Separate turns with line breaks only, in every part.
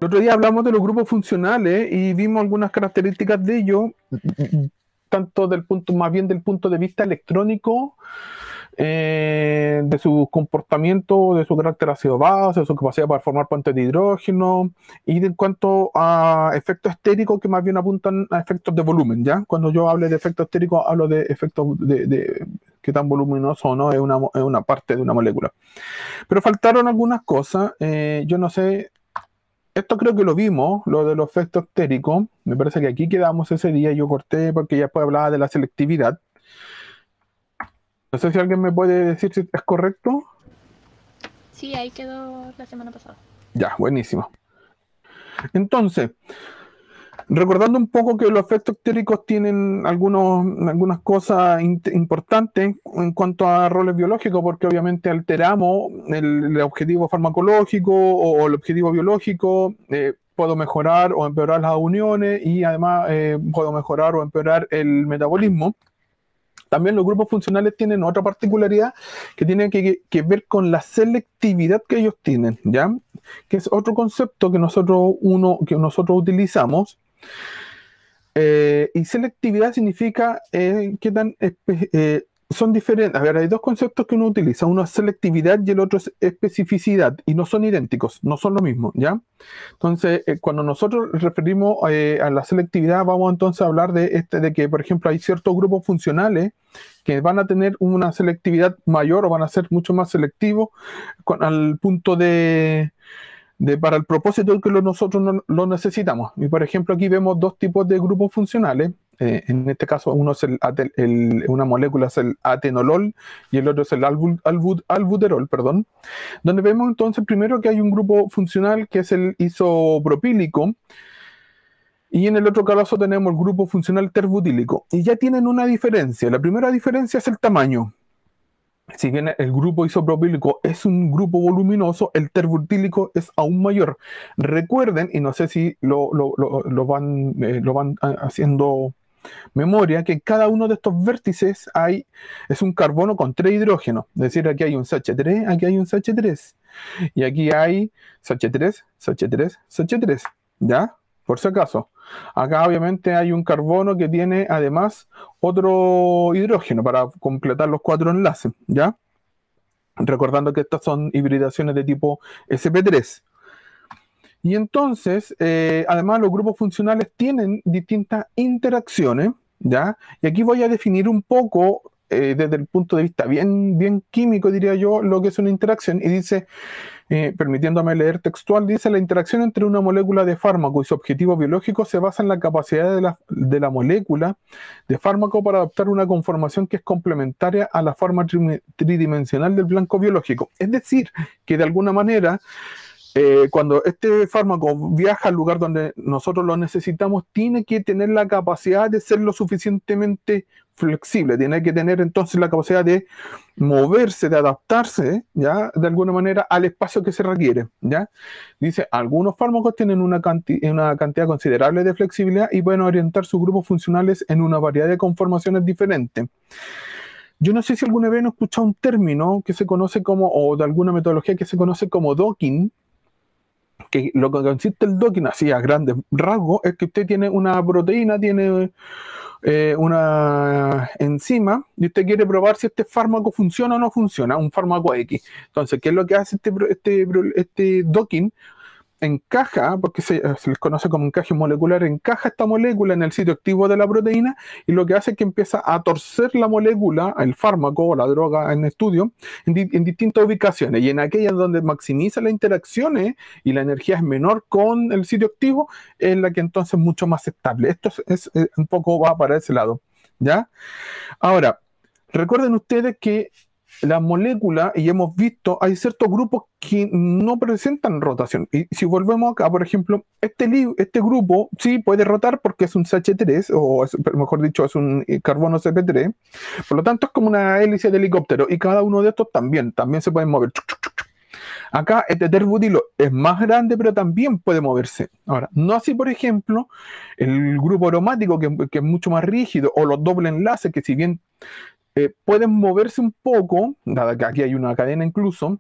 El otro día hablamos de los grupos funcionales y vimos algunas características de ellos, tanto del punto, más bien del punto de vista electrónico, de su comportamiento, de su carácter ácido base, de su capacidad para formar puentes de hidrógeno, y de en cuanto a efectos estéricos que más bien apuntan a efectos de volumen, ¿ya? Cuando yo hable de efectos estéricos, hablo de efectos de qué tan voluminoso o no es una parte de una molécula. Pero faltaron algunas cosas, yo no sé, esto creo que lo vimos, lo de los efectos estéricos. Me parece que aquí quedamos ese día. Yo corté porque ya después hablaba de la selectividad. No sé si alguien me puede decir si es correcto.
Sí, ahí quedó la semana pasada.
Ya, buenísimo. Entonces, recordando un poco que los efectos estéricos tienen algunas cosas importantes en cuanto a roles biológicos, porque obviamente alteramos el objetivo farmacológico o el objetivo biológico. Puedo mejorar o empeorar las uniones y además puedo mejorar o empeorar el metabolismo. También los grupos funcionales tienen otra particularidad que tiene que ver con la selectividad que ellos tienen, ¿ya? Que es otro concepto que nosotros utilizamos. Y selectividad significa qué tan son diferentes. A ver, hay dos conceptos que uno utiliza. Uno es selectividad y el otro es especificidad. Y no son idénticos, no son lo mismo, ¿ya? Entonces, cuando nosotros referimos a la selectividad, vamos entonces a hablar de que, por ejemplo, hay ciertos grupos funcionales que van a tener una selectividad mayor o van a ser mucho más selectivos al punto para el propósito que nosotros no, lo necesitamos. Y por ejemplo, aquí vemos dos tipos de grupos funcionales. En este caso, uno es una molécula es el atenolol y el otro es el albuterol, perdón. Donde vemos entonces primero que hay un grupo funcional que es el isopropílico. Y en el otro caso tenemos el grupo funcional terbutílico. Y ya tienen una diferencia. La primera diferencia es el tamaño. Si bien el grupo isopropílico es un grupo voluminoso, el terbutílico es aún mayor. Recuerden, y no sé si lo van haciendo memoria, que cada uno de estos vértices es un carbono con 3 hidrógenos. Es decir, aquí hay un CH3, aquí hay un CH3. Y aquí hay CH3, CH3, CH3. ¿Ya? Por si acaso. Acá obviamente hay un carbono que tiene además otro hidrógeno para completar los 4 enlaces. ¿Ya? Recordando que estas son hibridaciones de tipo sp3. Y entonces, además los grupos funcionales tienen distintas interacciones, ¿ya? Y aquí voy a definir un poco, desde el punto de vista bien químico, diría yo, lo que es una interacción. Y dice, permitiéndome leer textual, dice, la interacción entre una molécula de fármaco y su objetivo biológico se basa en la capacidad de la molécula de fármaco para adoptar una conformación que es complementaria a la forma tridimensional del blanco biológico. Es decir, que de alguna manera cuando este fármaco viaja al lugar donde nosotros lo necesitamos, tiene que tener la capacidad de ser lo suficientemente flexible, tiene que tener entonces la capacidad de moverse, de adaptarse, ¿ya? De alguna manera al espacio que se requiere, ¿ya? Dice, algunos fármacos tienen una cantidad considerable de flexibilidad y pueden orientar sus grupos funcionales en una variedad de conformaciones diferentes. Yo no sé si alguna vez han escuchado un término que se conoce como, o de alguna metodología que se conoce como docking, que lo que consiste el docking, así a grandes rasgos, es que usted tiene una proteína, tiene una enzima, y usted quiere probar si este fármaco funciona o no funciona, un fármaco X. Entonces, ¿qué es lo que hace este docking? Encaja, porque se les conoce como encaje molecular, encaja esta molécula en el sitio activo de la proteína y lo que hace es que empieza a torcer la molécula, el fármaco o la droga en estudio, en distintas ubicaciones. Y en aquellas donde maximiza las interacciones y la energía es menor con el sitio activo, es la que entonces es mucho más estable. Esto un poco va para ese lado, ¿ya? Ahora, recuerden ustedes que la molécula, y hemos visto, hay ciertos grupos que no presentan rotación. Y si volvemos acá, por ejemplo, este grupo sí puede rotar porque es un CH3, o mejor dicho, es un carbono CP3. Por lo tanto, es como una hélice de helicóptero. Y cada uno de estos también se pueden mover. Acá este terbutilo es más grande, pero también puede moverse. Ahora, no así, por ejemplo, el grupo aromático, que es mucho más rígido, o los doble enlaces, que si bien pueden moverse un poco, dado que aquí hay una cadena incluso,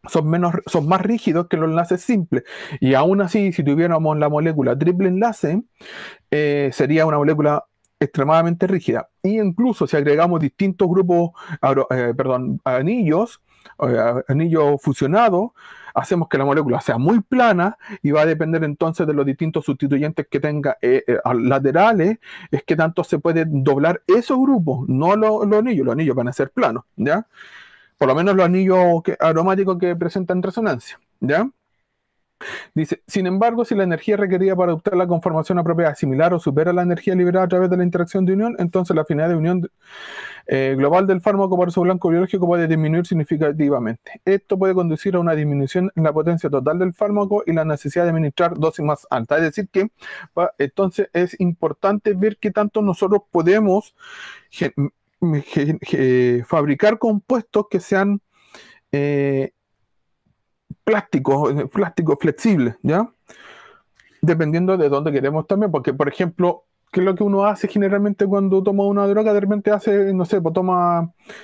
son más rígidos que los enlaces simples. Y aún así, si tuviéramos la molécula triple enlace, sería una molécula extremadamente rígida. Y incluso si agregamos distintos grupos, anillos fusionados, hacemos que la molécula sea muy plana y va a depender entonces de los distintos sustituyentes que tenga laterales, es que tanto se pueden doblar esos grupos, no los anillos van a ser planos, ¿ya? Por lo menos los anillos aromáticos que presentan resonancia, ¿ya? Dice, sin embargo, si la energía requerida para adoptar la conformación apropiada es similar o supera la energía liberada a través de la interacción de unión, entonces la afinidad de unión global del fármaco para su blanco biológico puede disminuir significativamente. Esto puede conducir a una disminución en la potencia total del fármaco y la necesidad de administrar dosis más altas. Es decir que, entonces es importante ver qué tanto nosotros podemos fabricar compuestos que sean plásticos flexibles, ¿ya? Dependiendo de dónde queremos también, porque, por ejemplo, ¿qué es lo que uno hace generalmente cuando toma una droga? De repente hace, no sé, pues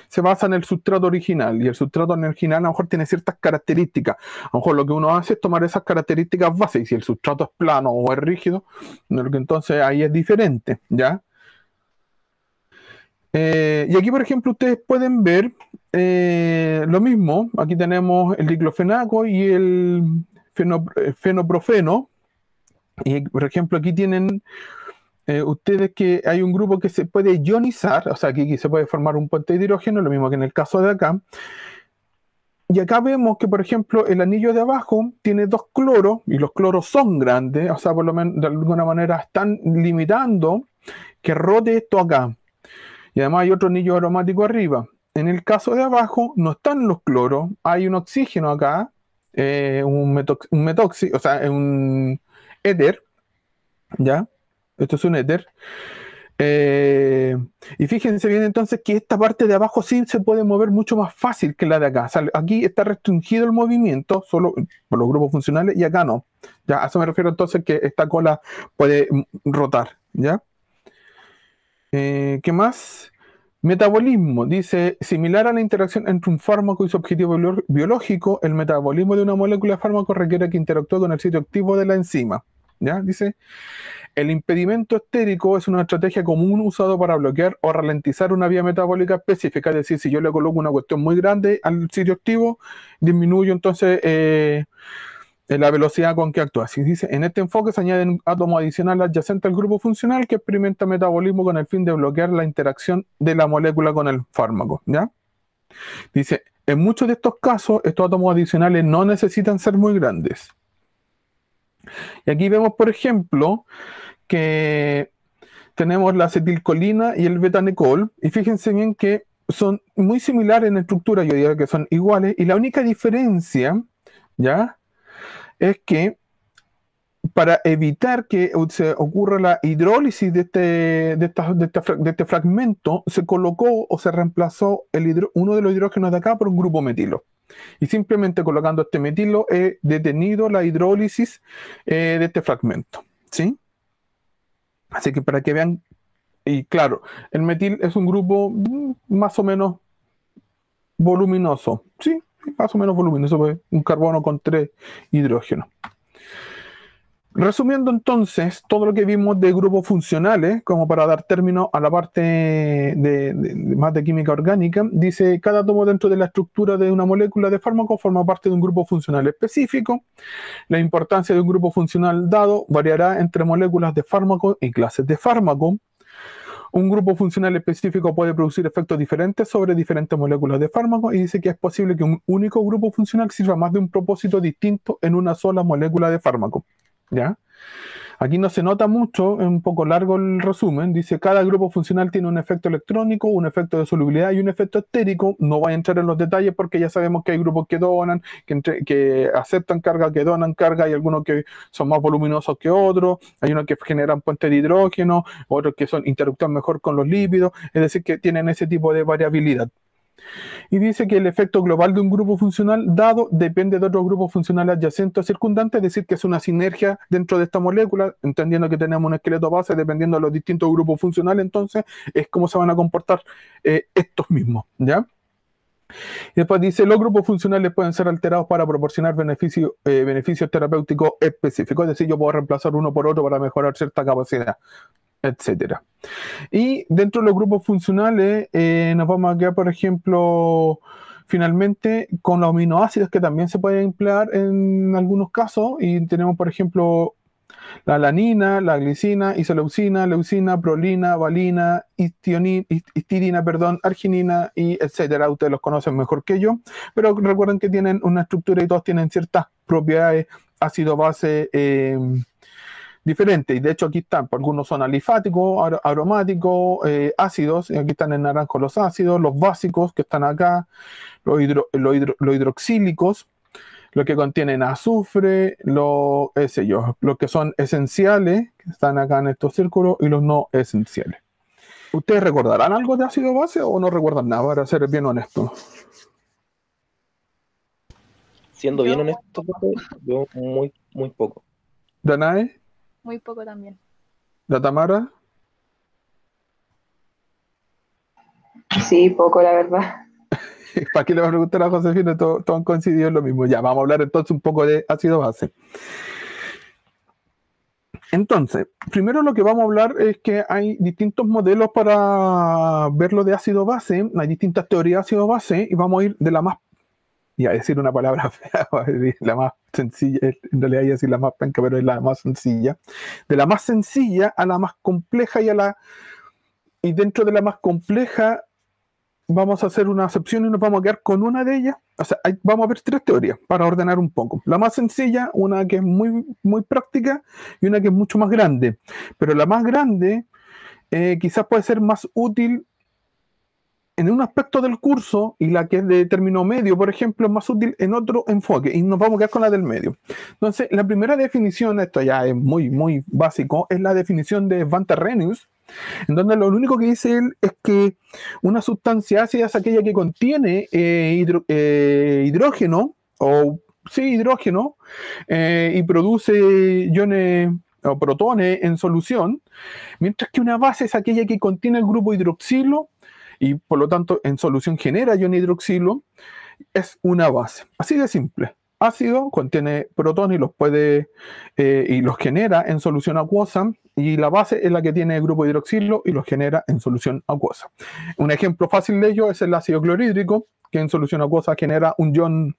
se basa en el sustrato original, y el sustrato original a lo mejor tiene ciertas características. A lo mejor lo que uno hace es tomar esas características bases, y si el sustrato es plano o es rígido, entonces ahí es diferente, ¿ya? Y aquí, por ejemplo, ustedes pueden ver lo mismo. Aquí tenemos el diclofenaco y el fenoprofeno. Y, por ejemplo, aquí tienen ustedes que hay un grupo que se puede ionizar, o sea, aquí se puede formar un puente de hidrógeno, lo mismo que en el caso de acá. Y acá vemos que, por ejemplo, el anillo de abajo tiene 2 cloros, y los cloros son grandes, o sea, por lo menos de alguna manera están limitando que rote esto acá. Y además hay otro anillo aromático arriba. En el caso de abajo no están los cloros, hay un oxígeno acá, un metoxi, o sea, un éter, ¿ya? Esto es un éter. Eh, y fíjense bien entonces que esta parte de abajo sí se puede mover mucho más fácil que la de acá. O sea, aquí está restringido el movimiento solo por los grupos funcionales y acá no. Ya, a eso me refiero entonces que esta cola puede rotar, ¿ya? ¿Qué más? Metabolismo. Dice, similar a la interacción entre un fármaco y su objetivo biológico, el metabolismo de una molécula de fármaco requiere que interactúe con el sitio activo de la enzima. ¿Ya? Dice, el impedimento estérico es una estrategia común usado para bloquear o ralentizar una vía metabólica específica. Es decir, si yo le coloco una cuestión muy grande al sitio activo, disminuyo entonces la velocidad con que actúa. Así dice, en este enfoque se añade un átomo adicional adyacente al grupo funcional que experimenta metabolismo con el fin de bloquear la interacción de la molécula con el fármaco. ¿Ya? Dice, en muchos de estos casos, estos átomos adicionales no necesitan ser muy grandes. Y aquí vemos, por ejemplo, que tenemos la acetilcolina y el betanecol, y fíjense bien que son muy similares en estructura, yo diría que son iguales, y la única diferencia, ¿ya?, es que para evitar que se ocurra la hidrólisis de este fragmento, se colocó o se reemplazó uno de los hidrógenos de acá por un grupo metilo. Y simplemente colocando este metilo he detenido la hidrólisis de este fragmento. ¿Sí? Así que para que vean, y claro, el metil es un grupo más o menos voluminoso. Sí, más o menos voluminoso, pues, un carbono con 3 hidrógenos. Resumiendo entonces todo lo que vimos de grupos funcionales, como para dar término a la parte más de química orgánica, dice, cada átomo dentro de la estructura de una molécula de fármaco forma parte de un grupo funcional específico. La importancia de un grupo funcional dado variará entre moléculas de fármaco y clases de fármaco. Un grupo funcional específico puede producir efectos diferentes sobre diferentes moléculas de fármaco, y dice que es posible que un único grupo funcional sirva más de un propósito distinto en una sola molécula de fármaco. ¿Ya? Aquí no se nota mucho, es un poco largo el resumen. Dice, cada grupo funcional tiene un efecto electrónico, un efecto de solubilidad y un efecto estérico. No voy a entrar en los detalles porque ya sabemos que hay grupos que donan, que aceptan carga, que donan carga, hay algunos que son más voluminosos que otros, hay unos que generan puentes de hidrógeno, otros que interactúan mejor con los lípidos, es decir, que tienen ese tipo de variabilidad. Y dice que el efecto global de un grupo funcional dado depende de otro grupo funcional adyacente o circundante, es decir, que es una sinergia dentro de esta molécula, entendiendo que tenemos un esqueleto base, dependiendo de los distintos grupos funcionales, entonces es cómo se van a comportar estos mismos, ¿ya? Y después dice, los grupos funcionales pueden ser alterados para proporcionar beneficios terapéuticos específicos, es decir, yo puedo reemplazar uno por otro para mejorar cierta capacidad, etcétera. Y dentro de los grupos funcionales nos vamos a quedar, por ejemplo, finalmente con los aminoácidos que también se pueden emplear en algunos casos, y tenemos, por ejemplo, la alanina, la glicina, isoleucina, leucina, prolina, valina, histidina, arginina, y etcétera. Ustedes los conocen mejor que yo, pero recuerden que tienen una estructura y todos tienen ciertas propiedades ácido-base diferentes. Y de hecho aquí están, algunos son alifáticos, aromáticos, ácidos, y aquí están en naranjo los ácidos, los básicos que están acá, los hidroxílicos, los que contienen azufre, los que son esenciales, que están acá en estos círculos, y los no esenciales. ¿Ustedes recordarán algo de ácido base o no recuerdan nada, para ser bien honesto?
Siendo bien honesto, yo muy poco.
¿Danae?
Muy poco también.
¿La Tamara?
Sí, poco, la verdad.
¿Para qué le va a preguntar a Josefina? Todos han coincidido en lo mismo. Ya, vamos a hablar entonces un poco de ácido base. Entonces, primero lo que vamos a hablar es que hay distintos modelos para ver lo de ácido base, hay distintas teorías de ácido base, y vamos a ir de la más, iba a decir una palabra fea, la más sencilla, en realidad iba a decir la más penca, pero es la más sencilla, de la más sencilla a la más compleja, y dentro de la más compleja vamos a hacer una acepción y nos vamos a quedar con una de ellas. O sea, vamos a ver tres teorías para ordenar un poco. La más sencilla, una que es muy, muy práctica, y una que es mucho más grande. Pero la más grande quizás puede ser más útil en un aspecto del curso, y la que es de término medio, por ejemplo, es más útil en otro enfoque, y nos vamos a quedar con la del medio. Entonces, la primera definición, esto ya es muy, muy básico, es la definición de Svante Arrhenius, en donde lo único que dice él es que una sustancia ácida es aquella que contiene hidrógeno, y produce iones o protones en solución, mientras que una base es aquella que contiene el grupo hidroxilo y por lo tanto en solución genera iones hidroxilo. Es una base, así de simple. Ácido contiene protones y los genera en solución acuosa, y la base es la que tiene el grupo hidroxilo y los genera en solución acuosa. Un ejemplo fácil de ello es el ácido clorhídrico, que en solución acuosa genera un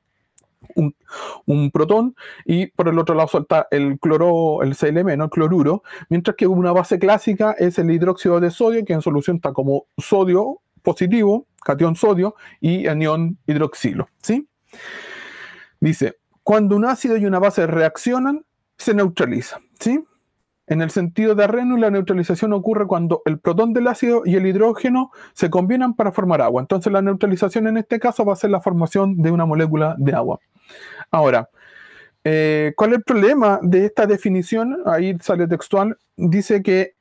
protón, y por el otro lado suelta el Cl- el cloruro, mientras que una base clásica es el hidróxido de sodio, que en solución está como sodio positivo, catión sodio, y anión hidroxilo, ¿sí? Dice, cuando un ácido y una base reaccionan, se neutraliza, ¿sí? En el sentido de Arrhenius, la neutralización ocurre cuando el protón del ácido y el hidrógeno se combinan para formar agua. Entonces la neutralización en este caso va a ser la formación de una molécula de agua. Ahora, ¿cuál es el problema de esta definición? Ahí sale textual, dice que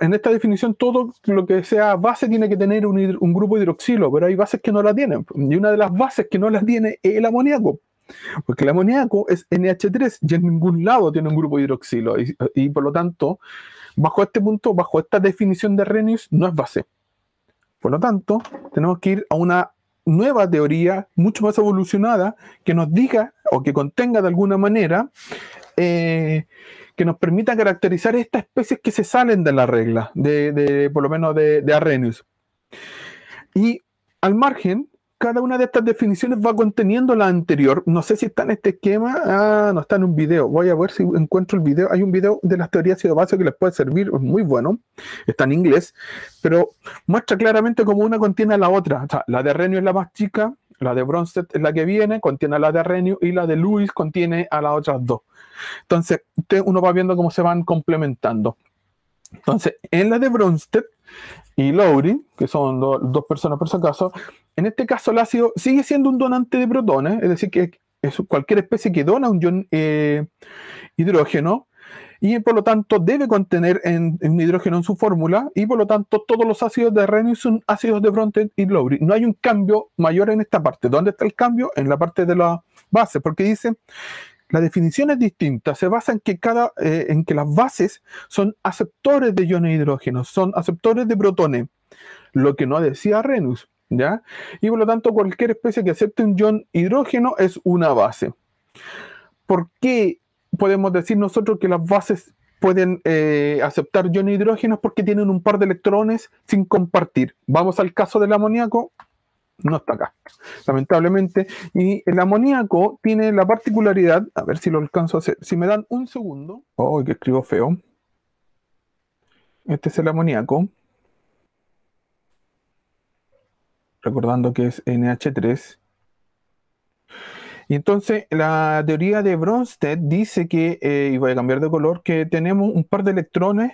en esta definición todo lo que sea base tiene que tener un grupo hidroxilo, pero hay bases que no la tienen, y una de las bases que no las tiene es el amoníaco, porque el amoníaco es NH3 y en ningún lado tiene un grupo hidroxilo, y por lo tanto, bajo este punto, bajo esta definición de Arrhenius, no es base. Por lo tanto, tenemos que ir a una nueva teoría mucho más evolucionada que nos diga o que contenga de alguna manera que nos permita caracterizar estas especies que se salen de la regla, por lo menos de Arrhenius. Y al margen, cada una de estas definiciones va conteniendo la anterior. No sé si está en este esquema. No está en un video. Voy a ver si encuentro el video. Hay un video de las teorías ácido base que les puede servir, es muy bueno. Está en inglés, pero muestra claramente cómo una contiene a la otra. O sea, la de Arrhenius es la más chica, la de Bronsted es la que viene, contiene a la de Arrhenius, y la de Lewis contiene a las otras dos. Entonces, uno va viendo cómo se van complementando. Entonces, en la de Bronsted y Lowry, que son dos personas por si acaso, en este caso el ácido sigue siendo un donante de protones, es decir, que es cualquier especie que dona un ion hidrógeno, y por lo tanto debe contener un hidrógeno en su fórmula, y por lo tanto todos los ácidos de Arrhenius son ácidos de Bronsted y Lowry. No hay un cambio mayor en esta parte. ¿Dónde está el cambio? En la parte de la base, porque dice... La definición es distinta, se basa en que las bases son aceptores de iones hidrógenos, son aceptores de protones, lo que no decía Arrhenius. ¿ya? Y por lo tanto, cualquier especie que acepte un ion hidrógeno es una base. ¿Por qué podemos decir nosotros que las bases pueden aceptar ion hidrógenos? Porque tienen un par de electrones sin compartir. Vamos al caso del amoníaco, no está acá, lamentablemente. Y el amoníaco tiene la particularidad, a ver si lo alcanzo a hacer, si me dan un segundo. Oh, que escribo feo. Este es el amoníaco, recordando que es NH3. Y entonces la teoría de Bronsted dice que, y voy a cambiar de color, que tenemos un par de electrones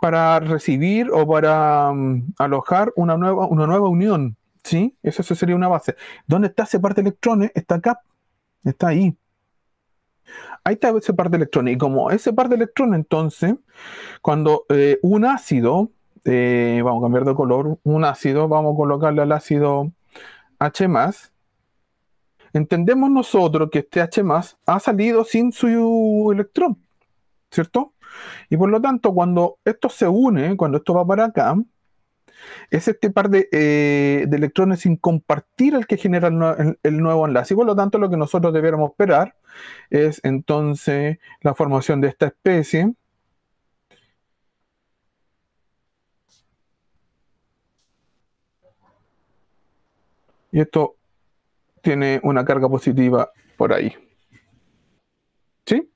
para recibir o para alojar una nueva unión, ¿sí? Eso sería una base. ¿Dónde está ese par de electrones? Está acá, está ahí. Ahí está ese par de electrones. Y como ese par de electrones, entonces, cuando un ácido, vamos a cambiar de color, un ácido, vamos a colocarle al ácido H+, entendemos nosotros que este H+ ha salido sin su electrón, ¿cierto? Y por lo tanto, cuando esto se une, cuando esto va para acá, es este par de electrones sin compartir el que genera el nuevo enlace. Y por lo tanto, lo que nosotros debiéramos esperar es entonces la formación de esta especie. Y esto tiene una carga positiva por ahí. ¿Sí?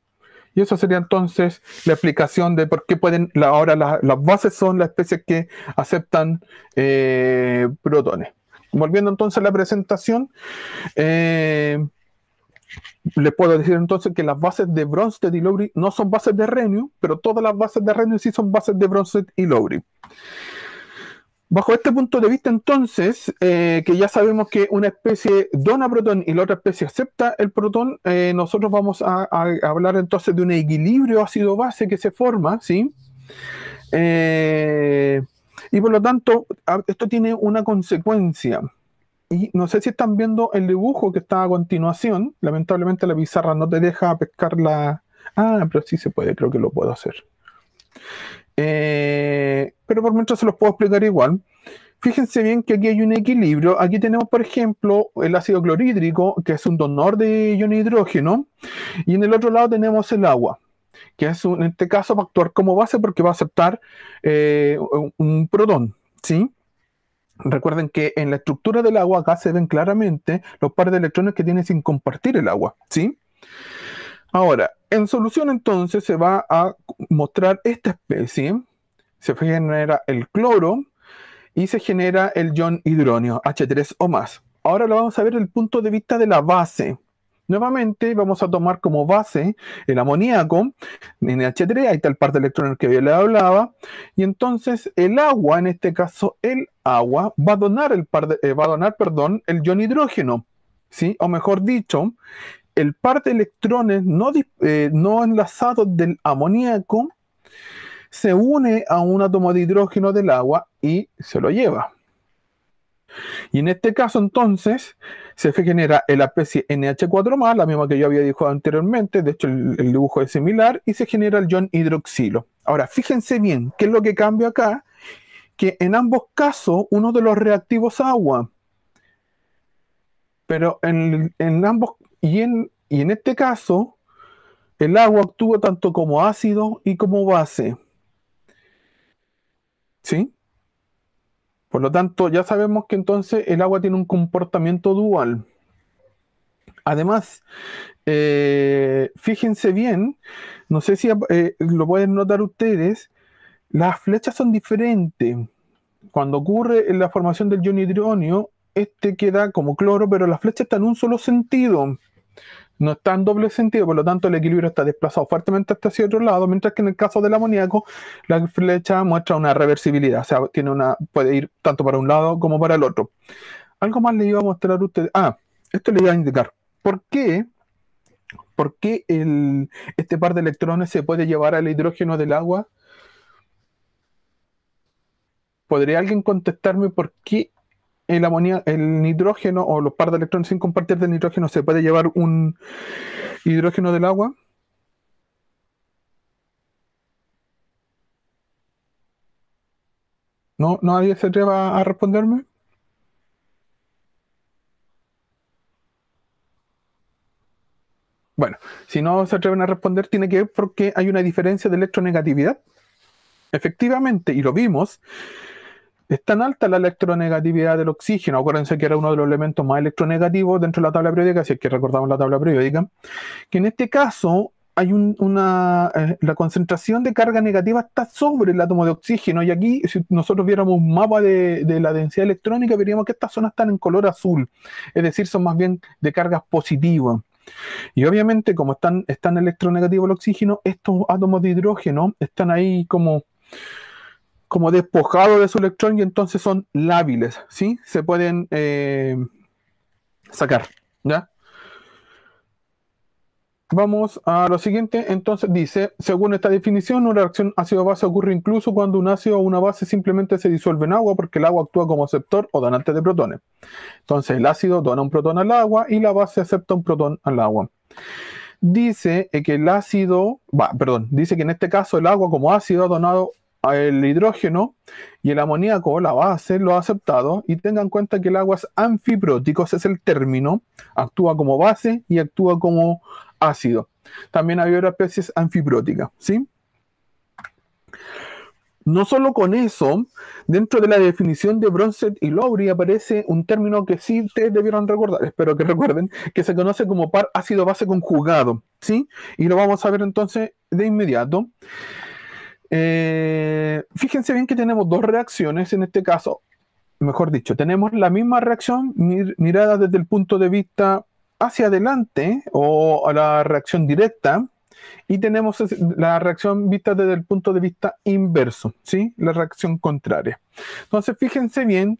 Y eso sería entonces la explicación de por qué pueden, ahora las bases son las especies que aceptan protones. Volviendo entonces a la presentación, les puedo decir entonces que las bases de Bronsted y Lowry no son bases de Renio, pero todas las bases de Renio sí son bases de Bronsted y Lowry. Bajo este punto de vista, entonces, que ya sabemos que una especie dona protón y la otra especie acepta el protón, nosotros vamos a hablar entonces de un equilibrio ácido-base que se forma, ¿sí? Y por lo tanto, esto tiene una consecuencia. Y no sé si están viendo el dibujo que está a continuación. Lamentablemente la pizarra no te deja pescar la... Ah, pero sí se puede, creo que lo puedo hacer. Pero por mientras se los puedo explicar igual. Fíjense bien que aquí hay un equilibrio. Aquí tenemos, por ejemplo, el ácido clorhídrico, que es un donador de iones hidrógeno, y en el otro lado tenemos el agua, que es en este caso va a actuar como base porque va a aceptar un protón, ¿sí? Recuerden que en la estructura del agua acá se ven claramente los pares de electrones que tiene sin compartir el agua, ¿sí? Ahora, en solución entonces se va a mostrar esta especie, se genera el cloro y se genera el ion hidróneo, H3 o más. Ahora lo vamos a ver desde el punto de vista de la base. Nuevamente vamos a tomar como base el amoníaco, NH3, ahí está el par de electrones que yo le hablaba, y entonces el agua, en este caso el agua, va a donar el ion hidrógeno, ¿sí? O mejor dicho, el par de electrones no enlazados del amoníaco se une a un átomo de hidrógeno del agua y se lo lleva. Y en este caso entonces se genera la especie NH4+, la misma que yo había dicho anteriormente, de hecho el dibujo es similar, y se genera el ion hidroxilo. Ahora, fíjense bien, ¿qué es lo que cambia acá? Que en ambos casos uno de los reactivos es agua, pero en ambos, y en este caso, el agua actúa tanto como ácido y como base, ¿sí? Por lo tanto, ya sabemos que entonces el agua tiene un comportamiento dual. Además, fíjense bien, no sé si lo pueden notar ustedes, las flechas son diferentes. Cuando ocurre en la formación del ion hidrógeno, este queda como cloro, pero la flecha está en un solo sentido. No está en doble sentido, por lo tanto el equilibrio está desplazado fuertemente hacia otro lado, mientras que en el caso del amoníaco la flecha muestra una reversibilidad, o sea, puede ir tanto para un lado como para el otro. Algo más le iba a mostrar a ustedes. Esto le iba a indicar. ¿Por qué? ¿Por qué este par de electrones se puede llevar al hidrógeno del agua? ¿Podría alguien contestarme por qué el nitrógeno o los par de electrones sin compartir del nitrógeno se puede llevar un hidrógeno del agua? ¿No? ¿Nadie se atreva a responderme? Bueno, si no se atreven a responder, tiene que ver porque hay una diferencia de electronegatividad. Efectivamente, y lo vimos, es tan alta la electronegatividad del oxígeno, acuérdense que era uno de los elementos más electronegativos dentro de la tabla periódica, si es que recordamos la tabla periódica, que en este caso hay la concentración de carga negativa está sobre el átomo de oxígeno, y aquí si nosotros viéramos un mapa de la densidad electrónica, veríamos que estas zonas están en color azul, es decir, son más bien de cargas positivas. Y obviamente, como están electronegativo el oxígeno, estos átomos de hidrógeno están ahí como despojados de su electrón y entonces son lábiles, ¿sí? Se pueden sacar, ¿ya? Vamos a lo siguiente. Entonces dice, según esta definición, una reacción ácido-base ocurre incluso cuando un ácido o una base simplemente se disuelve en agua porque el agua actúa como aceptor o donante de protones. Entonces el ácido dona un protón al agua y la base acepta un protón al agua. Dice que dice que en este caso el agua como ácido ha donado el hidrógeno y el amoníaco, la base, lo ha aceptado, y tengan en cuenta que el agua es anfiprótico, ese es el término, actúa como base y actúa como ácido. También hay otras especies anfipróticas, ¿sí? No solo con eso, dentro de la definición de Bronsted y Lowry aparece un término que sí ustedes debieron recordar, espero que recuerden, que se conoce como par ácido-base conjugado, ¿sí? Y lo vamos a ver entonces de inmediato. Fíjense bien que tenemos dos reacciones en este caso, mejor dicho, tenemos la misma reacción mirada desde el punto de vista hacia adelante o a la reacción directa, y tenemos la reacción vista desde el punto de vista inverso, ¿sí? La reacción contraria. Entonces fíjense bien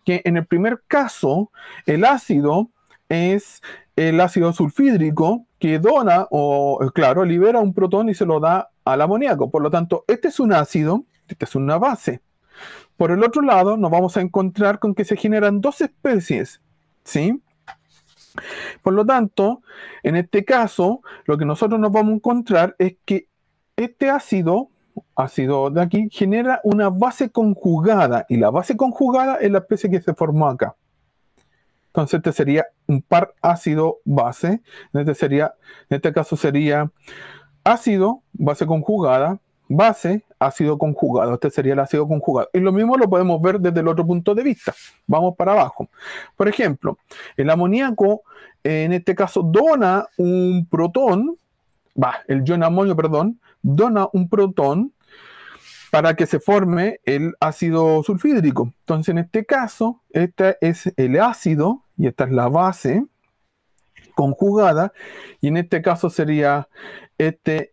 que en el primer caso el ácido es el ácido sulfídrico que dona libera un protón y se lo da al amoníaco. Por lo tanto, este es un ácido, esta es una base. Por el otro lado, nos vamos a encontrar con que se generan dos especies, ¿sí? Por lo tanto, en este caso, lo que nosotros nos vamos a encontrar es que este ácido de aquí, genera una base conjugada, y la base conjugada es la especie que se formó acá. Entonces este sería un par ácido-base. En este caso sería ácido, base conjugada, base, ácido conjugado. Este sería el ácido conjugado. Y lo mismo lo podemos ver desde el otro punto de vista. Vamos para abajo. Por ejemplo, el amoníaco, en este caso, dona un protón, el ion amonio, perdón, dona un protón para que se forme el ácido sulfídrico. Entonces, en este caso, este es el ácido y esta es la base conjugada, y en este caso sería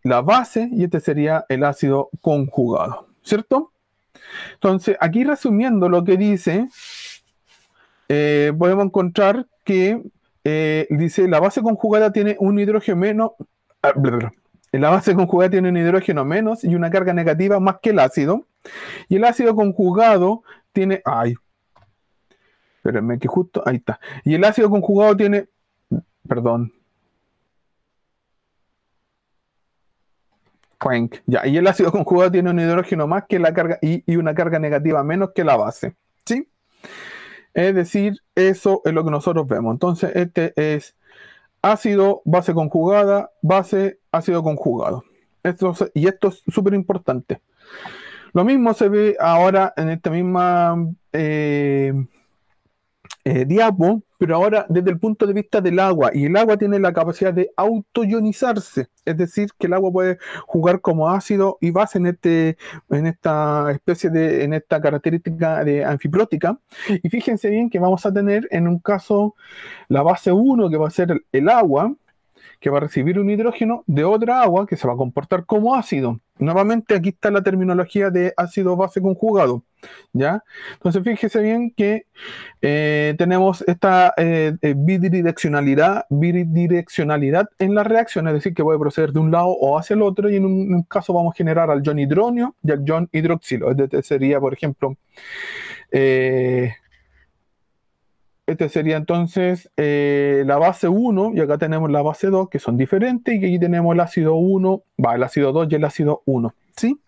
la base y este sería el ácido conjugado, ¿cierto? Entonces, aquí resumiendo lo que dice, podemos encontrar que dice la base conjugada tiene un hidrógeno menos, la base conjugada tiene un hidrógeno menos y una carga negativa más que el ácido, y el ácido conjugado tiene, espérenme que justo, ahí está, y el ácido conjugado tiene, y el ácido conjugado tiene un hidrógeno más que la carga y una carga negativa menos que la base, ¿sí? Es decir, eso es lo que nosotros vemos. Entonces, este es ácido, base conjugada, base, ácido conjugado. Esto es súper importante. Lo mismo se ve ahora en esta misma diapo, pero ahora desde el punto de vista del agua, y el agua tiene la capacidad de autoionizarse, es decir, que el agua puede jugar como ácido y base en esta característica de anfiprótica. Y fíjense bien que vamos a tener en un caso la base 1, que va a ser el agua, que va a recibir un hidrógeno de otra agua que se va a comportar como ácido. Nuevamente aquí está la terminología de ácido-base conjugado, ¿ya? Entonces fíjese bien que tenemos esta bidireccionalidad en la reacción, es decir, que puede proceder de un lado o hacia el otro, y en un caso vamos a generar al ion hidronio y al ion hidroxilo. Este sería, por ejemplo, este sería entonces la base 1, y acá tenemos la base 2, que son diferentes, y aquí tenemos el ácido 1, el ácido 2 y el ácido 1, ¿sí?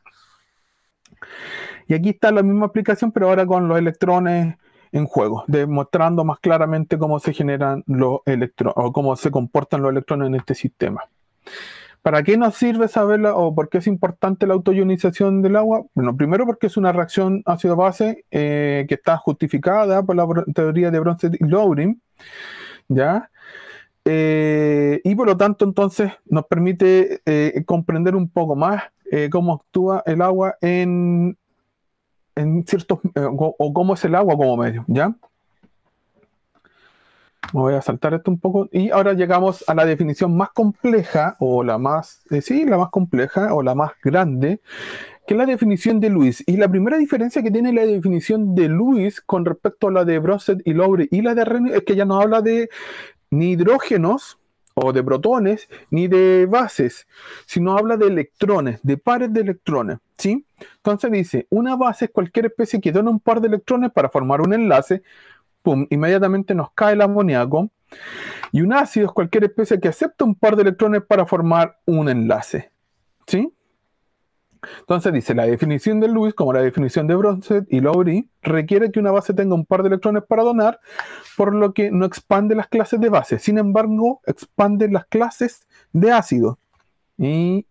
Y aquí está la misma aplicación, pero ahora con los electrones en juego, demostrando más claramente cómo se generan los electrones o cómo se comportan los electrones en este sistema. ¿Para qué nos sirve saberla o por qué es importante la autoionización del agua? Bueno, primero porque es una reacción ácido-base que está justificada por la teoría de Bronsted y Lowry, ¿ya? Y por lo tanto, entonces, nos permite comprender un poco más cómo actúa el agua en ciertos, o cómo es el agua como medio, ¿ya? Me voy a saltar esto un poco. Y ahora llegamos a la definición más compleja, o la más, la más compleja, o la más grande, que es la definición de Lewis. Y la primera diferencia que tiene la definición de Lewis con respecto a la de Bronsted y Lowry y la de Arrhenius es que ya no habla de ni hidrógenos, o de protones, ni de bases, sino habla de electrones, de pares de electrones, ¿sí? Entonces dice, una base es cualquier especie que dona un par de electrones para formar un enlace. Pum, inmediatamente nos cae el amoníaco. Y un ácido es cualquier especie que acepta un par de electrones para formar un enlace, ¿sí? Entonces dice, la definición de Lewis, como la definición de Bronsted y Lowry, requiere que una base tenga un par de electrones para donar, por lo que no expande las clases de base. Sin embargo, expande las clases de ácido. Y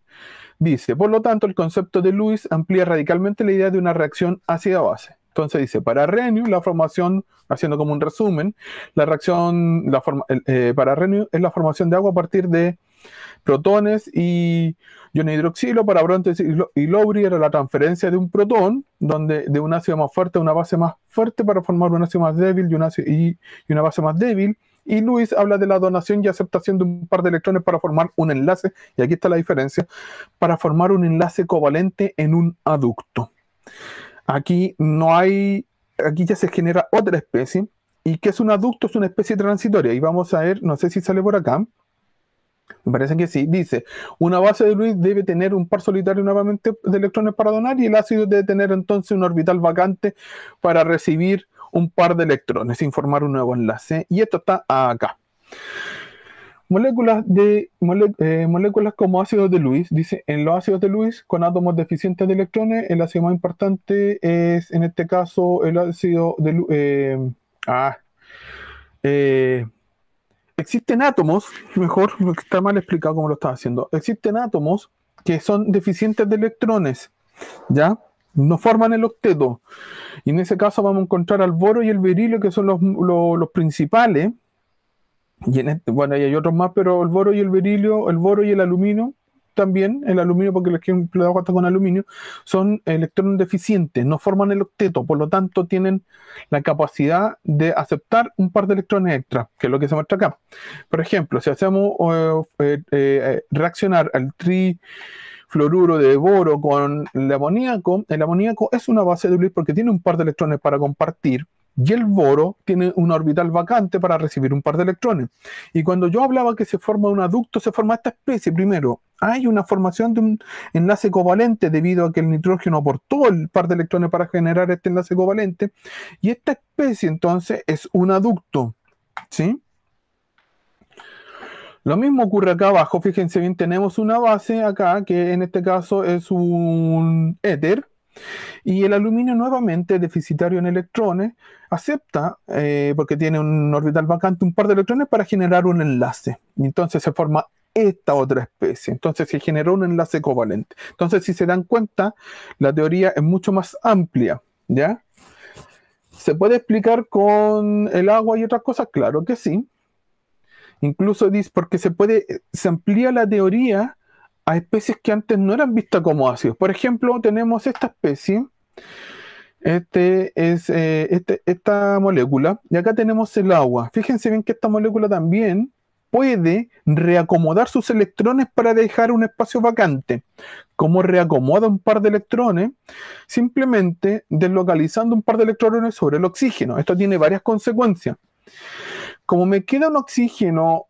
dice, por lo tanto, el concepto de Lewis amplía radicalmente la idea de una reacción ácida-base. Entonces dice, para Arrhenius, la formación, haciendo como un resumen, la reacción para Arrhenius es la formación de agua a partir de protones y iones hidroxilo. Para Bronsted y Lowry era la transferencia de un protón, de un ácido más fuerte a una base más fuerte para formar un ácido más débil y una base más débil. Y Lewis habla de la donación y aceptación de un par de electrones para formar un enlace, y aquí está la diferencia, para formar un enlace covalente en un aducto. Aquí ya se genera otra especie. ¿Y qué es un aducto? Es una especie transitoria. Y vamos a ver, no sé si sale por acá. Me parece que sí. Dice, una base de Lewis debe tener un par solitario nuevamente de electrones para donar, y el ácido debe tener entonces un orbital vacante para recibir un par de electrones sin formar un nuevo enlace. Y esto está acá. Moléculas como ácidos de Lewis. Dice, en los ácidos de Lewis con átomos deficientes de electrones, el ácido más importante es, en este caso, el ácido de existen átomos, mejor, está mal explicado como lo estaba haciendo. Existen átomos que son deficientes de electrones, ¿ya? No forman el octeto. Y en ese caso vamos a encontrar al boro y el berilio, que son los principales. Y bueno, y hay otros más, pero el boro y el berilio, el boro y el aluminio también, el aluminio, porque el ejemplo de agua está con aluminio, son electrones deficientes, no forman el octeto, por lo tanto tienen la capacidad de aceptar un par de electrones extra, que es lo que se muestra acá. Por ejemplo, si hacemos reaccionar al trifluoruro de boro con el amoníaco es una base de Lewis porque tiene un par de electrones para compartir, y el boro tiene una orbital vacante para recibir un par de electrones. Y cuando yo hablaba que se forma un aducto, se forma esta especie. Primero, hay una formación de un enlace covalente debido a que el nitrógeno aportó el par de electrones para generar este enlace covalente. Y esta especie, entonces, es un aducto, ¿sí? Lo mismo ocurre acá abajo. Fíjense bien, tenemos una base acá, que en este caso es un éter. Y el aluminio, nuevamente deficitario en electrones, acepta, porque tiene un orbital vacante, un par de electrones para generar un enlace. Y entonces se forma esta otra especie. Entonces se generó un enlace covalente. Entonces, si se dan cuenta, la teoría es mucho más amplia, ¿ya? ¿Se puede explicar con el agua y otras cosas? Claro que sí. Incluso dice, porque se amplía la teoría a especies que antes no eran vistas como ácidos. Por ejemplo, tenemos esta especie, esta molécula, y acá tenemos el agua. Fíjense bien que esta molécula también puede reacomodar sus electrones para dejar un espacio vacante. ¿Cómo reacomoda un par de electrones? Simplemente deslocalizando un par de electrones sobre el oxígeno. Esto tiene varias consecuencias. Como me queda un oxígeno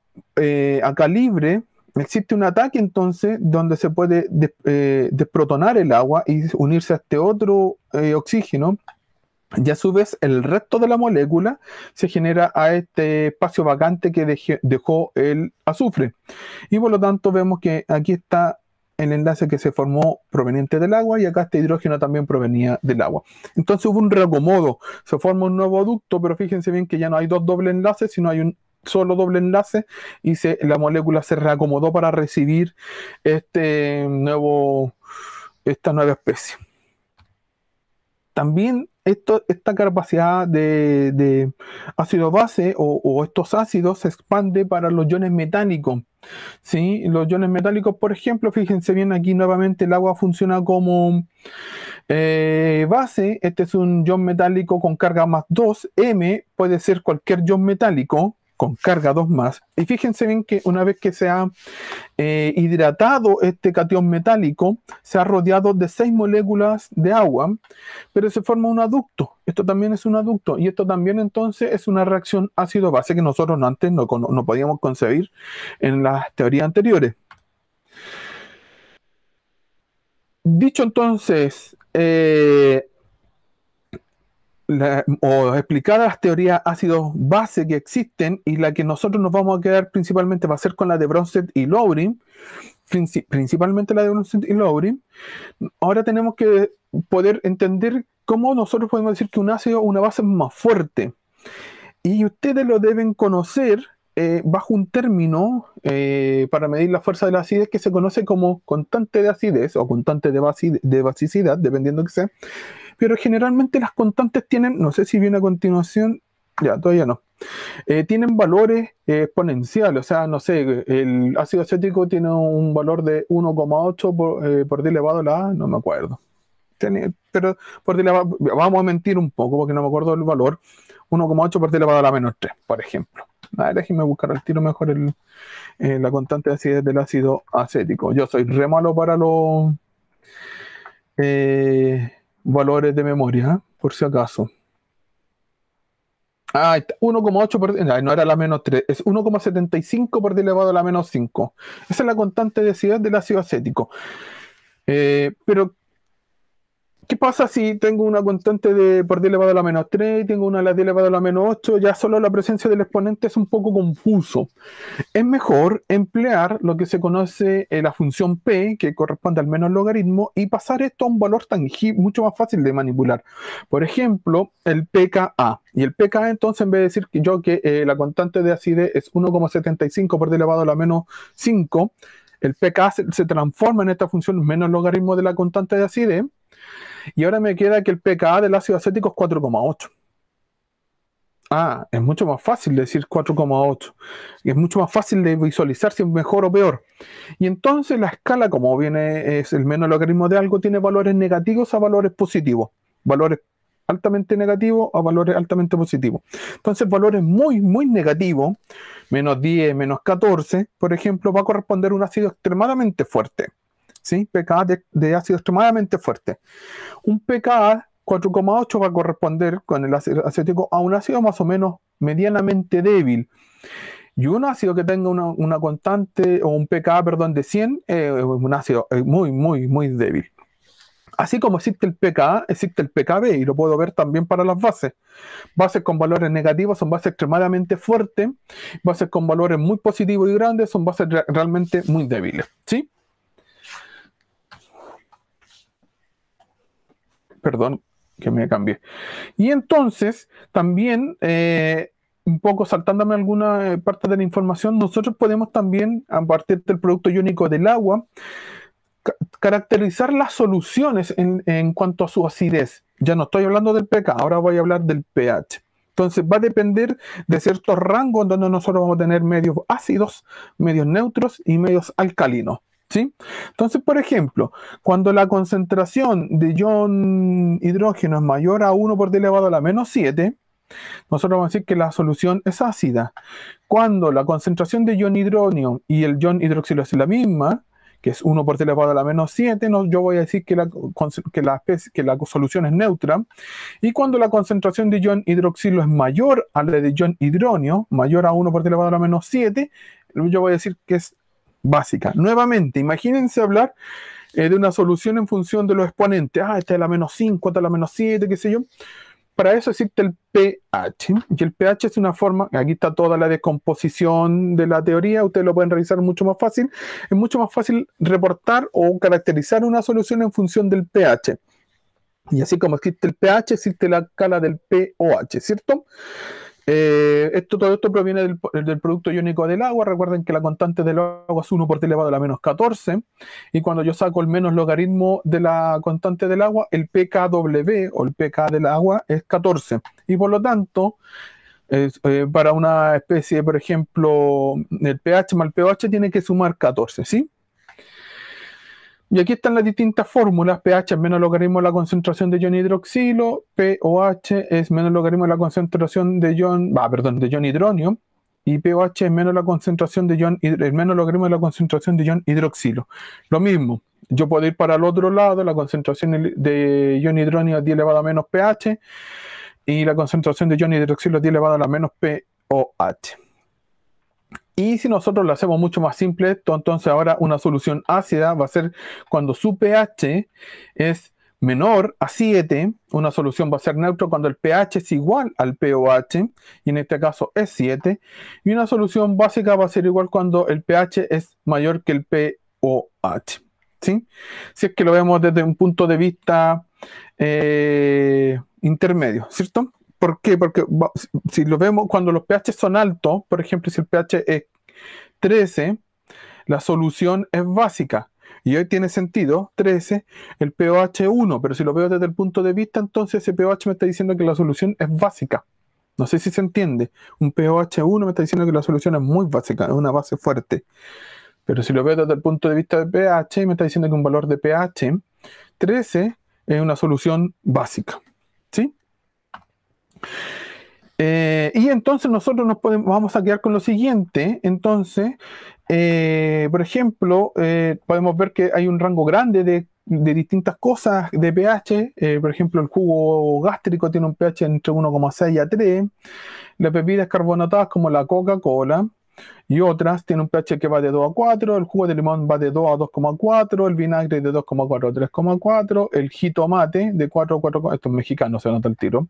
acá libre, existe un ataque entonces donde se puede desprotonar el agua y unirse a este otro oxígeno, y a su vez el resto de la molécula se genera a este espacio vacante que dejó el azufre. Y por lo tanto vemos que aquí está el enlace que se formó proveniente del agua y acá este hidrógeno también provenía del agua. Entonces hubo un reacomodo, se forma un nuevo ducto, pero fíjense bien que ya no hay dos dobles enlaces, sino hay un solo doble enlace y la molécula se reacomodó para recibir esta nueva especie. También esta capacidad de ácido base o estos ácidos se expande para los iones metálicos. ¿Sí? Los iones metálicos, por ejemplo, fíjense bien aquí nuevamente el agua funciona como base. Este es un ion metálico con carga más 2. M puede ser cualquier ion metálico con carga 2 más. Y fíjense bien que una vez que se ha hidratado este catión metálico, se ha rodeado de 6 moléculas de agua, pero se forma un aducto. Esto también es un aducto y esto también entonces es una reacción ácido-base que nosotros antes no podíamos concebir en las teorías anteriores. Dicho entonces, o explicadas las teorías ácido-base que existen, y la que nosotros nos vamos a quedar principalmente va a ser con la de Bronsted y Lowry, principalmente la de Bronsted y Lowry. Ahora tenemos que poder entender cómo nosotros podemos decir que un ácido o una base es más fuerte. Y ustedes lo deben conocer bajo un término para medir la fuerza de la acidez que se conoce como constante de acidez o constante de basicidad, dependiendo de que sea. Pero generalmente las constantes tienen, no sé si viene a continuación, ya, todavía no. Tienen valores exponenciales, o sea, no sé, el ácido acético tiene un valor de 1,8 por D elevado a la A, no me acuerdo. Pero por D elevado, vamos a mentir un poco porque no me acuerdo del valor, 1,8 por D elevado a la menos 3, por ejemplo. A ver, déjenme buscar al tiro mejor la constante de acidez del ácido acético. Yo soy re malo para los valores de memoria, por si acaso. 1,8 no era la menos 3, es 1,75 por D elevado a la menos 5. Esa es la constante de acidez del ácido acético. Pero, ¿qué pasa si tengo una constante por D elevado a la menos 3 y tengo una de D elevado a la menos 8? Ya solo la presencia del exponente es un poco confuso. Es mejor emplear lo que se conoce la función P, que corresponde al menos logaritmo, y pasar esto a un valor tangible, mucho más fácil de manipular. Por ejemplo, el pKa. Y el pKa, entonces, en vez de decir que la constante de acidez es 1,75 por D elevado a la menos 5, el pKa se transforma en esta función menos logaritmo de la constante de acidez. Y ahora me queda que el pKa del ácido acético es 4,8. Es mucho más fácil decir 4,8. Y es mucho más fácil de visualizar si es mejor o peor. Y entonces la escala, como viene, es el menos logaritmo de algo, tiene valores negativos a valores positivos. Valores altamente negativos a valores altamente positivos. Entonces valores muy, muy negativos, menos 10, menos 14, por ejemplo, va a corresponder a un ácido extremadamente fuerte. ¿Sí? pKa de ácido extremadamente fuerte. Un pKa 4,8 va a corresponder con el ácido acético a un ácido más o menos medianamente débil. Y un ácido que tenga una constante o un pKa, perdón, de 100 es un ácido muy, muy, muy débil. Así como existe el pKa, existe el pKb, y lo puedo ver también para las bases. Bases con valores negativos son bases extremadamente fuertes, bases con valores muy positivos y grandes son bases realmente muy débiles. ¿Sí? Perdón, que me cambié. Y entonces, también, un poco saltándome alguna parte de la información, nosotros podemos también, a partir del producto iónico del agua, caracterizar las soluciones en cuanto a su acidez. Ya no estoy hablando del pH, ahora voy a hablar del pH. Entonces va a depender de ciertos rangos donde nosotros vamos a tener medios ácidos, medios neutros y medios alcalinos. ¿Sí? Entonces, por ejemplo, cuando la concentración de ion hidrógeno es mayor a 1 por D elevado a la menos 7, nosotros vamos a decir que la solución es ácida. Cuando la concentración de ion hidrógeno y el ion hidroxilo es la misma, que es 1 por D elevado a la menos 7, yo voy a decir que la solución es neutra. Y cuando la concentración de ion hidroxilo es mayor a la de ion hidrógeno, mayor a 1 por D elevado a la menos 7, yo voy a decir que es básica. Nuevamente, imagínense hablar de una solución en función de los exponentes. Esta es la menos 5, esta es la menos 7, qué sé yo. para eso existe el pH. Y el pH es una forma, aquí está toda la descomposición de la teoría, ustedes lo pueden revisar mucho más fácil. Es mucho más fácil reportar o caracterizar una solución en función del pH. Y así como existe el pH, existe la escala del pOH, ¿cierto? Todo esto proviene del producto iónico del agua. Recuerden que la constante del agua es 1 por 10 elevado a la menos 14. Y cuando yo saco el menos logaritmo de la constante del agua, el pKw o el pK del agua es 14. Y por lo tanto, para una especie, por ejemplo, el pH más el pOH tiene que sumar 14, ¿sí? Y aquí están las distintas fórmulas. pH es menos logaritmo de la concentración de ion hidroxilo, pOH es menos logaritmo de la concentración de ion hidronio, y pOH es menos la concentración de el menos logaritmo de la concentración de ion hidroxilo. Lo mismo, yo puedo ir para el otro lado, la concentración de ion hidronio es 10 elevado a menos pH, y la concentración de ion hidroxilo es 10 elevado a la menos pOH. Y si nosotros lo hacemos mucho más simple esto, entonces ahora una solución ácida va a ser cuando su pH es menor a 7, una solución va a ser neutro cuando el pH es igual al pOH, y en este caso es 7, y una solución básica va a ser igual cuando el pH es mayor que el pOH, ¿sí? Si es que lo vemos desde un punto de vista intermedio, ¿cierto? ¿Por qué? Porque si lo vemos cuando los pH son altos, por ejemplo, si el pH es 13, la solución es básica. Y hoy tiene sentido, 13, el pOH 1, pero si lo veo desde el punto de vista, entonces ese pOH me está diciendo que la solución es básica. No sé si se entiende. Un pOH 1 me está diciendo que la solución es muy básica, es una base fuerte. Pero si lo veo desde el punto de vista de pH, me está diciendo que un valor de pH 13 es una solución básica. ¿Sí? Y entonces nosotros vamos a quedar con lo siguiente. Entonces, por ejemplo, podemos ver que hay un rango grande de distintas cosas de pH. Por ejemplo, el jugo gástrico tiene un pH entre 1,6 a 3. Las bebidas carbonatadas como la Coca-Cola y otras tienen un pH que va de 2 a 4. El jugo de limón va de 2 a 2,4. El vinagre de 2,4 a 3,4. El jitomate de 4 a 4. Esto es mexicano, se nota el tiro.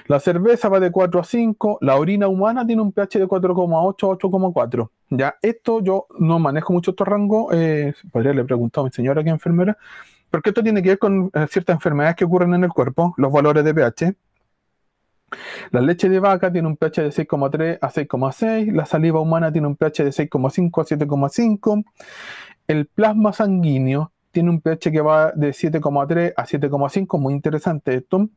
La cerveza va de 4 a 5, la orina humana tiene un pH de 4,8 a 8,4. Ya, esto yo no manejo mucho estos rangos, podría haberle preguntado a mi señora que es enfermera, porque esto tiene que ver con ciertas enfermedades que ocurren en el cuerpo, los valores de pH. La leche de vaca tiene un pH de 6,3 a 6,6, la saliva humana tiene un pH de 6,5 a 7,5, el plasma sanguíneo tiene un pH que va de 7,3 a 7,5, muy interesante esto.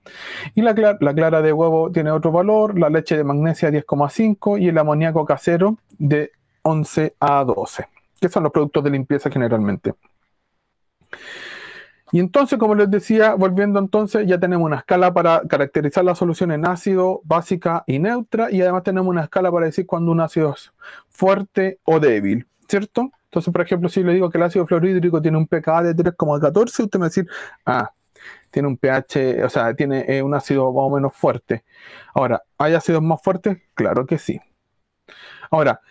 Y la clara de huevo tiene otro valor, la leche de magnesia 10,5 y el amoníaco casero de 11 a 12, que son los productos de limpieza generalmente. Y entonces, como les decía, volviendo entonces, ya tenemos una escala para caracterizar la solución en ácido, básica y neutra, y además tenemos una escala para decir cuando un ácido es fuerte o débil, ¿cierto? Entonces, por ejemplo, si le digo que el ácido fluorhídrico tiene un pKa de 3,14, usted me va a decir, tiene un pH, o sea, tiene un ácido más o menos fuerte. Ahora, ¿hay ácidos más fuertes? Claro que sí. Ahora,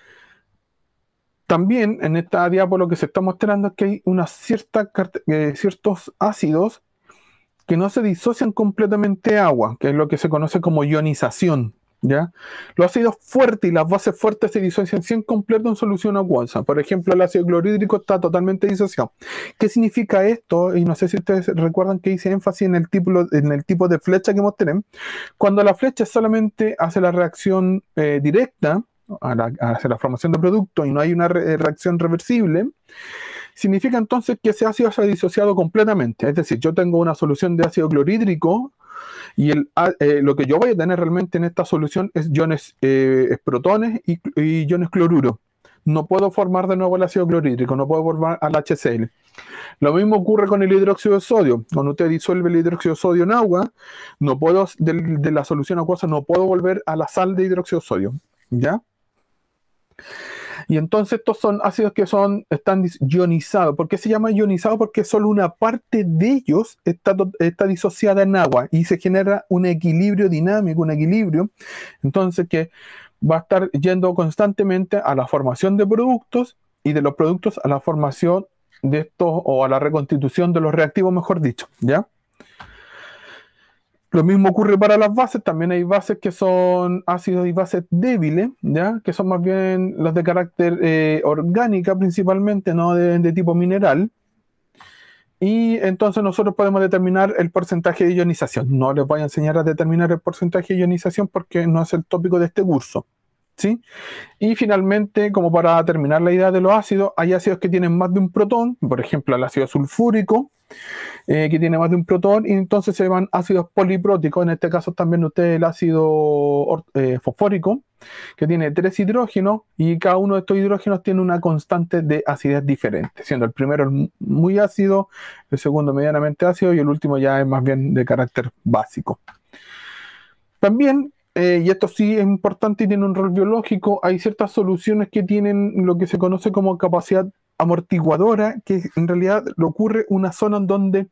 también en esta diapo lo que se está mostrando es que hay ciertos ácidos que no se disocian completamente de agua, que es lo que se conoce como ionización. ¿Ya? Los ácidos fuertes y las bases fuertes se disocian 100 completo en solución acuosa. Por ejemplo, el ácido clorhídrico está totalmente disociado. ¿Qué significa esto? Y no sé si ustedes recuerdan que hice énfasis en el tipo de flecha que mostré. Cuando la flecha solamente hace la reacción directa, hacia la formación de producto y no hay una reacción reversible, significa entonces que ese ácido se ha disociado completamente. Es decir, yo tengo una solución de ácido clorhídrico y lo que yo voy a tener realmente en esta solución es iones protones y iones cloruro. No puedo formar de nuevo el ácido clorhídrico, no puedo formar al HCl. Lo mismo ocurre con el hidróxido de sodio. Cuando usted disuelve el hidróxido de sodio en agua, no puedo, de la solución acuosa, no puedo volver a la sal de hidróxido de sodio. ¿Ya? Y entonces estos son ácidos que están ionizados. ¿Por qué se llama ionizado? Porque solo una parte de ellos está disociada en agua y se genera un equilibrio dinámico, un equilibrio. Entonces que va a estar yendo constantemente a la formación de productos y de los productos a la formación de estos o a la reconstitución de los reactivos, mejor dicho. ¿Ya? Lo mismo ocurre para las bases, también hay bases que son ácidos y bases débiles, ¿ya? Que son más bien las de carácter orgánica principalmente, no de tipo mineral. Y entonces nosotros podemos determinar el porcentaje de ionización. No les voy a enseñar a determinar el porcentaje de ionización porque no es el tópico de este curso, ¿sí? Y finalmente, como para terminar la idea de los ácidos, hay ácidos que tienen más de un protón, por ejemplo el ácido sulfúrico, que tiene más de un protón, y entonces se llaman ácidos polipróticos. En este caso también el ácido fosfórico, que tiene 3 hidrógenos, y cada uno de estos hidrógenos tiene una constante de acidez diferente, siendo el primero muy ácido, el segundo medianamente ácido, y el último ya es más bien de carácter básico. También, y esto sí es importante y tiene un rol biológico, hay ciertas soluciones que tienen lo que se conoce como capacidad amortiguadora, que en realidad le ocurre una zona en donde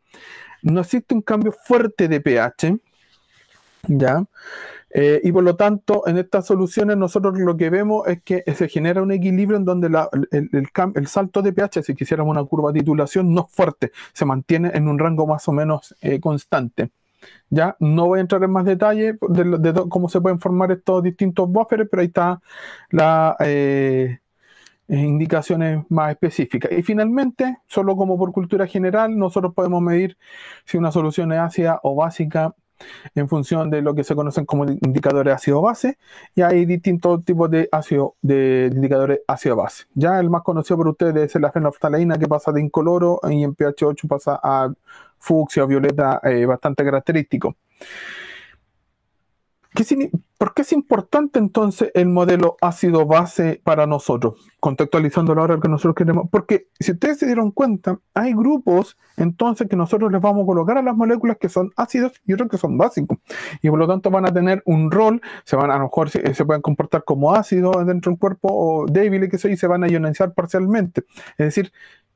no existe un cambio fuerte de pH, ¿ya? Y por lo tanto, en estas soluciones nosotros lo que vemos es que se genera un equilibrio en donde el salto de pH, si quisiéramos una curva de titulación, no es fuerte, se mantiene en un rango más o menos constante. Ya no voy a entrar en más detalle de cómo se pueden formar estos distintos buffers, pero ahí está la indicaciones más específicas. Y finalmente, solo como por cultura general, nosotros podemos medir si una solución es ácida o básica en función de lo que se conocen como indicadores ácido-base, y hay distintos tipos de indicadores ácido-base. Ya el más conocido por ustedes es la fenolftaleína, que pasa de incoloro, y en pH 8 pasa a fucsia o violeta, bastante característico. ¿Por qué es importante entonces el modelo ácido-base para nosotros? Contextualizándolo ahora que nosotros queremos. Porque si ustedes se dieron cuenta, hay grupos entonces que nosotros les vamos a colocar a las moléculas que son ácidos y otros que son básicos. Y por lo tanto van a tener un rol, a lo mejor se pueden comportar como ácidos dentro del cuerpo o débiles, que y se van a ionizar parcialmente. Es decir,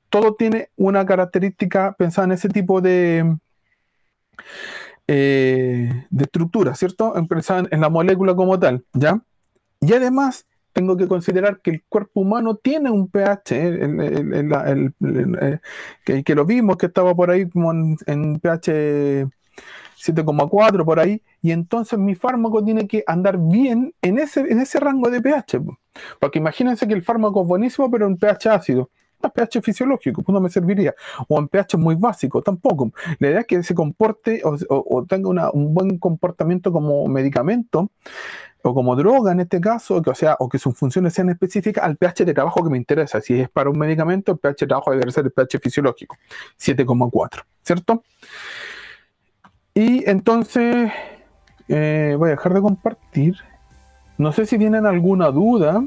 todo tiene una característica pensada en ese tipo de estructura, ¿cierto? Pensada en la molécula como tal, ¿ya? Y además tengo que considerar que el cuerpo humano tiene un pH, que lo vimos, que estaba por ahí como en pH 7,4 por ahí, y entonces mi fármaco tiene que andar bien en ese rango de pH. Porque imagínense que el fármaco es buenísimo, pero en pH ácido. No, pH fisiológico, pues no me serviría. O en pH muy básico, tampoco. La idea es que se comporte o tenga un buen comportamiento como medicamento o como droga en este caso, o que sus funciones sean específicas al pH de trabajo que me interesa. Si es para un medicamento, el pH de trabajo debe ser el pH fisiológico, 7,4, ¿cierto? Y entonces voy a dejar de compartir. No sé si tienen alguna duda.